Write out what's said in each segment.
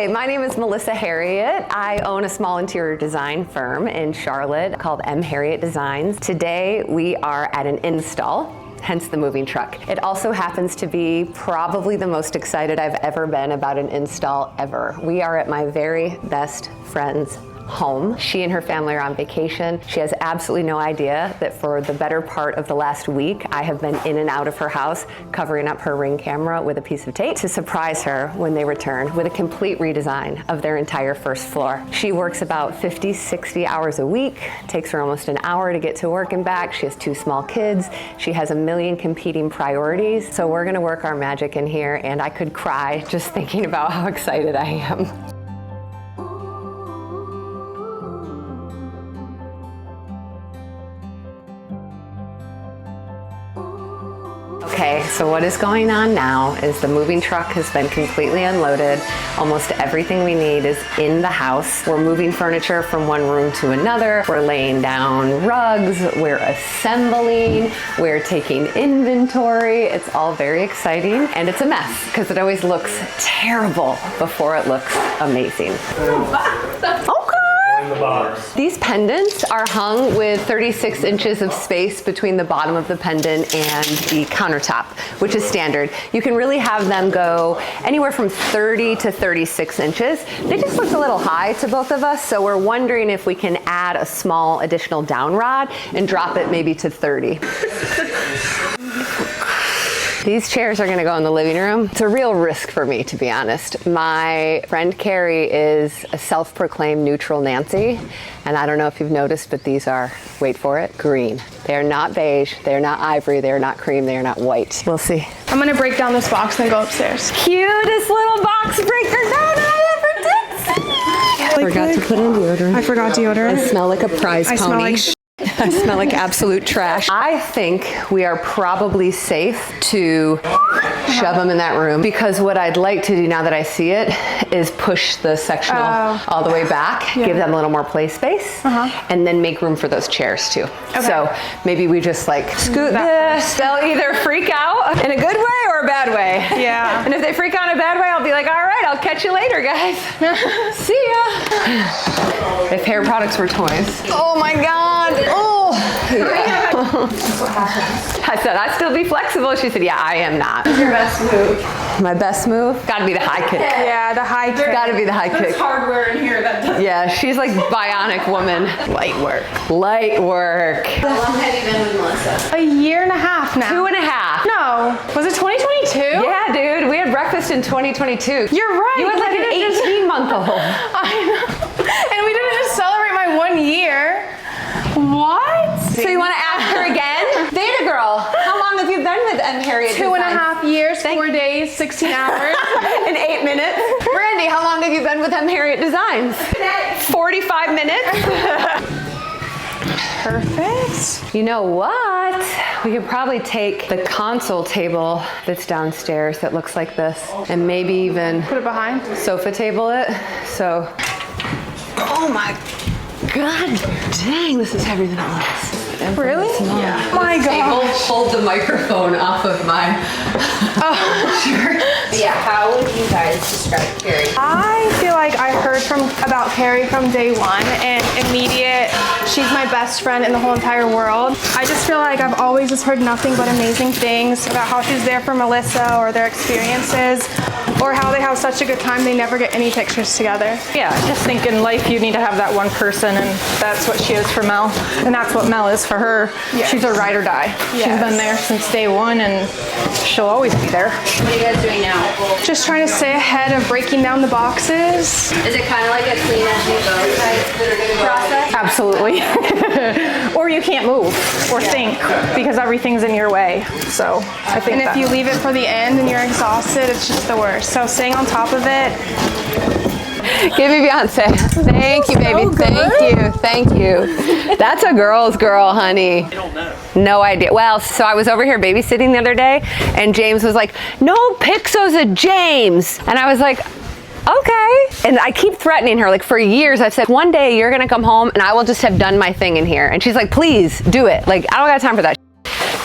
Hi, my name is Melissa Harriet. I own a small interior design firm in Charlotte called Harriet Designs. Today we are at an install, hence the moving truck. It also happens to be probably the most excited I've ever been about an install ever. We are at my very best friend's home. She and her family are on vacation. She has absolutely no idea that for the better part of the last week, I have been in and out of her house, covering up her Ring camera with a piece of tape to surprise her when they return with a complete redesign of their entire first floor. She works about 50, 60 hours a week. It takes her almost an hour to get to work and back. She has 2 small kids. She has a million competing priorities. So we're gonna work our magic in here, and I could cry just thinking about how excited I am. Okay, so what is going on now is the moving truck has been completely unloaded. Almost everything we need is in the house. We're moving furniture from one room to another. We're laying down rugs. We're assembling. We're taking inventory. It's all very exciting, and it's a mess because it always looks terrible before it looks amazing. The box. These pendants are hung with 36 inches of space between the bottom of the pendant and the countertop, which is standard. You can really have them go anywhere from 30 to 36 inches. They just look a little high to both of us, so we're wondering if we can add a small additional down rod and drop it maybe to 30. These chairs are gonna go in the living room. It's a real risk for me, to be honest. My friend Carrie is a self-proclaimed neutral Nancy, and I don't know if you've noticed, but these are, wait for it, green. They are not beige, they are not ivory, they are not cream, they are not white. We'll see. I'm gonna break down this box and go upstairs. Cutest little box breaker down I ever did. Forgot to put on deodorant. I forgot deodorant. I smell like a prize pony. I smell like I smell like absolute trash. I think we are probably safe to shove them in that room, because what I'd like to do now that I see it is push the sectional all the way back, give them a little more play space, and then make room for those chairs too. Okay. So maybe we just like scoot this. They'll either freak out in a good way or a bad way. Yeah. And if they freak out in a bad way, I'll be like, all right, I'll catch you later, guys. See ya. If hair products were toys. Oh my God. Oh. That's what happened. I said, I'd still be flexible. She said, yeah, I am not. What's your best move? My best move? Gotta be the high kick. Yeah, the high kick. Gotta be the high kick. There's hardware in here that does. Yeah, she's like bionic woman. Light work. Light work. How long have you been with Melissa? A year and a half now. 2.5. No. Was it 2022? Yeah, dude. We had breakfast in 2022. You're right. You had like an 18-month-old. I know. And we didn't just celebrate my 1 year. What? So you want to ask her again? Data girl, how long have you been with Harriet Designs? 2.5 years, 4 days, 16 hours. In 8 minutes. Brandy, how long have you been with Harriet Designs? 45 minutes. Perfect. You know what? We could probably take the console table that's downstairs that looks like this, and maybe even put it behind. Sofa table it. So, oh my God, dang, this is heavier than it looks. Really? Yeah. Oh my God. Hold the microphone off of my shirt. Yeah, how would you guys describe Carrie? I feel like I heard about Carrie from day one, and immediate, she's my best friend in the whole entire world. I just feel like I've always just heard nothing but amazing things about how she's there for Melissa, or their experiences, or how they have such a good time they never get any pictures together. Yeah, I just think in life you need to have that one person, and that's what she is for Mel, and that's what Mel is for her. Yes. She's a ride or die. Yes. She's been there since day one, and she'll always be there. What are you guys doing now? Just trying to stay ahead of breaking down the boxes. Is it kind of like a clean as you go type process? Absolutely. Or you can't move or think because everything's in your way. So I think And if you leave it for the end and you're exhausted, it's just the worst. So staying on top of it. Give me Beyonce. Thank you, baby. Thank you. That's a girl's girl, honey. I don't know. No idea. Well, so I was over here babysitting the other day, and James was like, no pixos of James. And I was like, okay. And I keep threatening her, like for years, I've said, one day you're gonna come home and I will just have done my thing in here. And she's like, please do it. Like, I don't got time for that.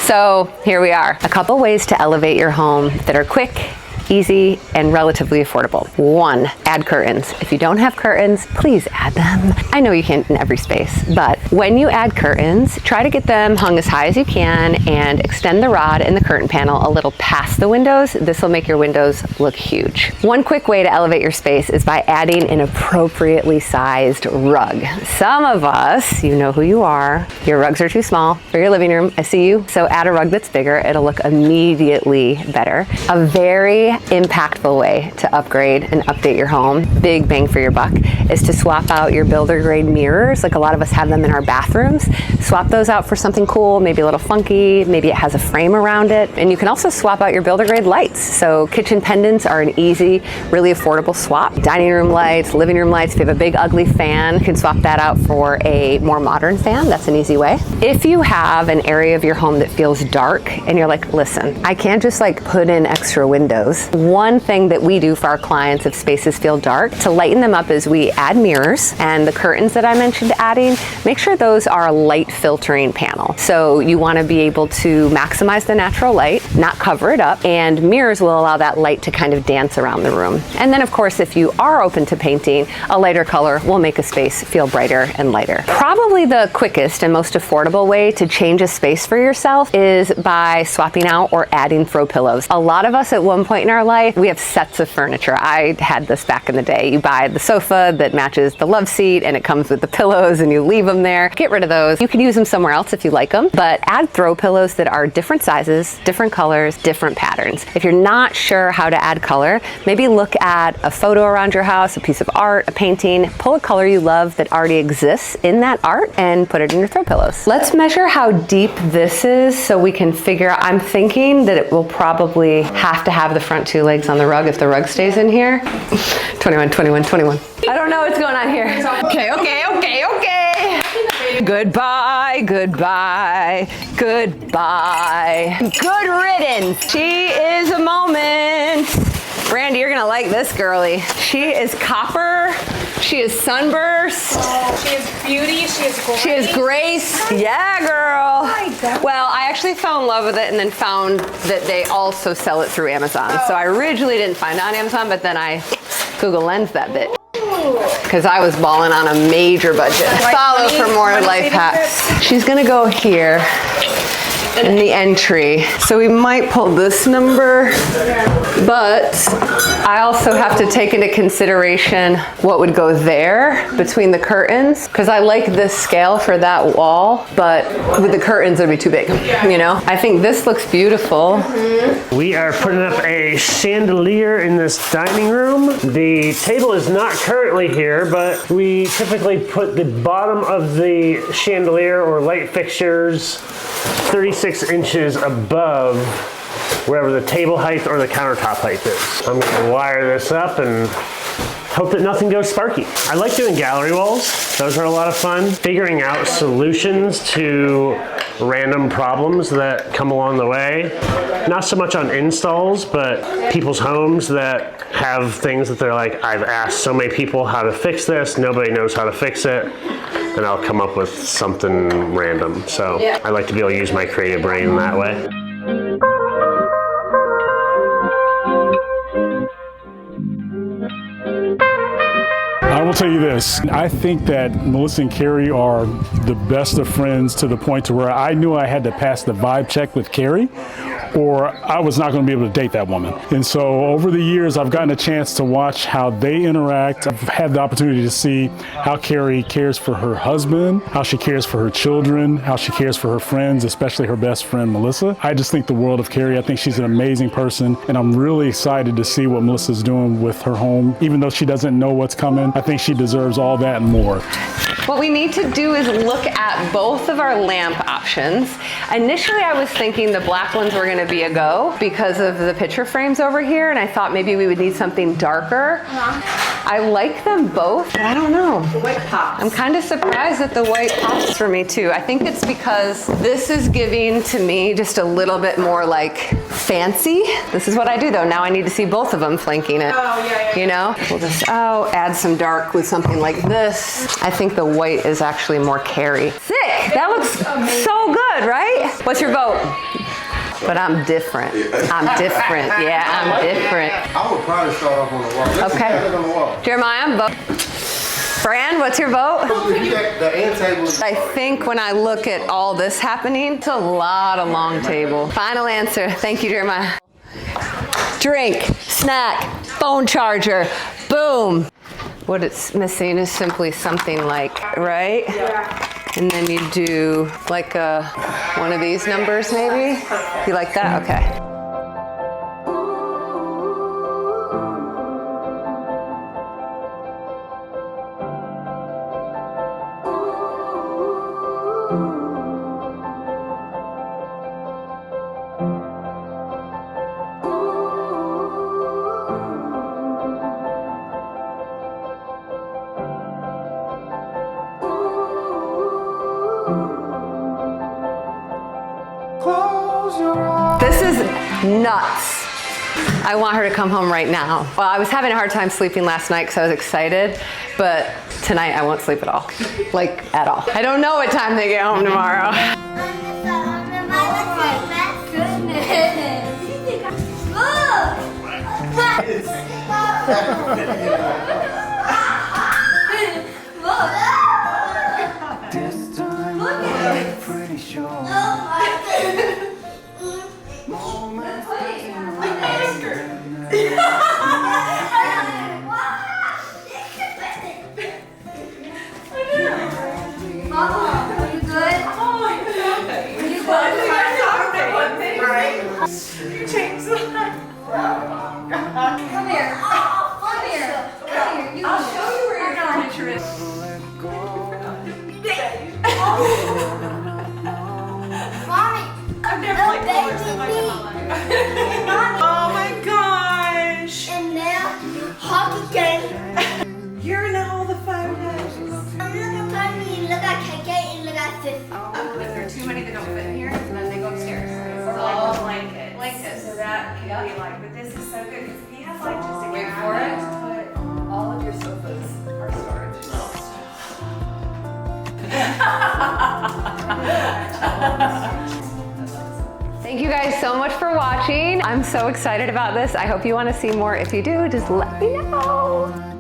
So here we are. A couple ways to elevate your home that are quick easy, and relatively affordable. 1, add curtains. If you don't have curtains, please add them. I know you can't in every space, but when you add curtains, try to get them hung as high as you can and extend the rod in the curtain panel a little past the windows. This will make your windows look huge. One quick way to elevate your space is by adding an appropriately sized rug. Some of us, you know who you are, your rugs are too small for your living room. I see you. So add a rug that's bigger. It'll look immediately better. A very impactful way to upgrade and update your home, big bang for your buck, is to swap out your builder grade mirrors. Like a lot of us have them in our bathrooms. Swap those out for something cool, maybe a little funky, maybe it has a frame around it. And you can also swap out your builder grade lights. So kitchen pendants are an easy, really affordable swap. Dining room lights, living room lights, if you have a big ugly fan, you can swap that out for a more modern fan. That's an easy way. If you have an area of your home that feels dark and you're like, listen, I can't just like put in extra windows. One thing that we do for our clients if spaces feel dark to lighten them up is we add mirrors, and the curtains that I mentioned adding, make sure those are a light filtering panel. So you want to be able to maximize the natural light, not cover it up, and mirrors will allow that light to kind of dance around the room. And then of course, if you are open to painting, a lighter color will make a space feel brighter and lighter. Probably the quickest and most affordable way to change a space for yourself is by swapping out or adding throw pillows. A lot of us at one point in our life, we have sets of furniture. I had this back in the day. You buy the sofa that matches the love seat and it comes with the pillows and you leave them there. Get rid of those. You can use them somewhere else if you like them, but add throw pillows that are different sizes, different colors, different patterns. If you're not sure how to add color, maybe look at a photo around your house, a piece of art, a painting, pull a color you love that already exists in that art and put it in your throw pillows. Let's measure how deep this is so we can figure out. I'm thinking that it will probably have to have the front 2 legs on the rug if the rug stays in here. 21, 21, 21. I don't know what's going on here. Okay. Goodbye, goodbye, goodbye. Good riddance. She is a moment. Brandy, you're gonna like this girly. She is copper. She is sunburst. Oh, she is beauty. She is grace. She is grace. Yeah, girl. Well, I actually fell in love with it and then found that they also sell it through Amazon. So I originally didn't find it on Amazon, but then I Google Lens that bit. Because I was balling on a major budget. Follow for more life hacks. She's gonna go here in the entry. So we might pull this number, but I also have to take into consideration what would go there between the curtains, because I like this scale for that wall, but with the curtains it'd be too big, you know? I think this looks beautiful. We are putting up a chandelier in this dining room. The table is not currently here, but we typically put the bottom of the chandelier or light fixtures 36 inches above wherever the table height or the countertop height is. I'm gonna wire this up and hope that nothing goes sparky. I like doing gallery walls. Those are a lot of fun. Figuring out solutions to random problems that come along the way. Not so much on installs, but people's homes that have things that they're like, I've asked so many people how to fix this, nobody knows how to fix it, and I'll come up with something random. So I like to be able to use my creative brain that way. I will tell you this, I think that Melissa and Carrie are the best of friends to the point to where I knew I had to pass the vibe check with Carrie or I was not going to be able to date that woman. And so over the years, I've gotten a chance to watch how they interact. I've had the opportunity to see how Carrie cares for her husband, how she cares for her children, how she cares for her friends, especially her best friend, Melissa. I just think the world of Carrie. I think she's an amazing person, and I'm really excited to see what Melissa's doing with her home. Even though she doesn't know what's coming, I think she deserves all that and more. What we need to do is look at both of our lamp options. Initially, I was thinking the black ones were going to be a go because of the picture frames over here, and I thought maybe we would need something darker. I like them both, but I don't know. The white pops. I'm kind of surprised that the white pops for me too. I think it's because this is giving to me just a little bit more like fancy. This is what I do though. Now I need to see both of them flanking it. Oh, yeah. You know? We'll just, add some dark with something like this. I think the white is actually more Carrie. Sick! That looks so good, right? What's your vote? But I'm different. I'm different. Yeah, I'm different. I would probably start off on the wall. Let's Okay. have it on the wall. Jeremiah, vote. Fran, what's your vote? You got the end table. I think when I look at all this happening, it's a lot of long table. Final answer. Thank you, Jeremiah. Drink, snack, phone charger, boom. What it's missing is simply something like, right? Yeah. And then you do like one of these numbers maybe? You like that? Okay. This is nuts. I want her to come home right now. Well, I was having a hard time sleeping last night because I was excited, but tonight I won't sleep at all. Like, at all. I don't know what time they get home tomorrow. Oh my gosh! And now, hockey game. You're in all the 5 days. Look at Tony, look at KK, and look at Sis. Oh, if there are too many that don't fit in here, then they go upstairs. So like the blankets. Blankets. So that can be like, but this is so good because if you have like just a wait for it, put all of your sofas are storage. Thank you guys so much for watching. I'm so excited about this. I hope you want to see more. If you do, just let me know.